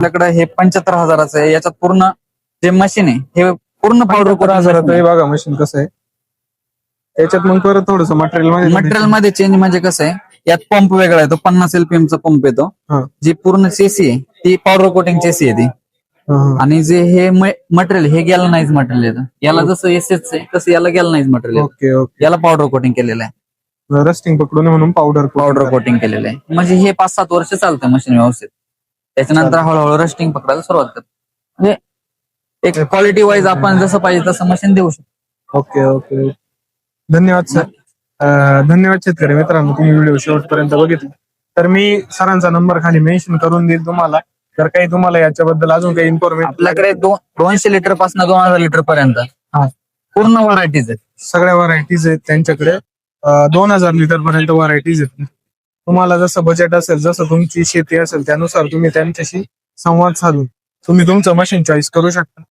आपल्याकडे हे 75,000चं आहे. याच्यात पूर्ण जे मशीन आहे हे पूर्ण पावडर 75,000 हे बघा मशीन कसं आहे. याच्यात मग परत थोडस मटेरियल मध्ये चेंज म्हणजे कसं आहे, यात पंप वेगळा आहे, तो 50 LPM चा पंप येतो. हा. जी पूर्ण चेसी आहे ती पावडर कोटिंग चेसी आहे ती. आणि जे हे मटेरियल हे गॅल्वनाइज मटेरियल येतं. याला जसं एसएच आहे तसं याला गॅल्वनाइज मटेरियल. Okay okay. याला पावडर कोटिंग केलेलं आहे. रस्टिंग पकडून म्हणून पावडर कोटिंग केलेलं आहे. म्हणजे हे 5-7 वर्ष चालतं मशीन व्यवस्थित. त्याच्यानंतर हळूहळू रस्टिंग पकडायला सुरुवात करतो. म्हणजे एक क्वालिटी वाईज आपण जसं पाहिजे तसं मशीन देऊ शकतो. Okay okay. धन्यवाद सर. धन्यवाद शेतकरी मित्रांनो, तुम्ही व्हिडिओ शेवटपर्यंत बघितला. तर मी सरांचा नंबर खाली मेन्शन करून देईल तुम्हाला. तर काही तुम्हाला याच्याबद्दल अजून काही इन्फॉर्मेशन, आपल्याकडे 200 लिटर पासून 2000 लिटर पर्यंत पूर्ण व्हरायटीज आहेत. सगळ्या व्हरायटीज आहेत त्यांच्याकडे. 2000 लिटर पर्यंत व्हरायटीज आहेत. तुम्हाला जसं बजेट असेल, जसं तुमची शेती असेल त्यानुसार तुम्ही त्यांच्याशी संवाद साधून तुम्ही तुमचं मशीन चॉईस करू शकता.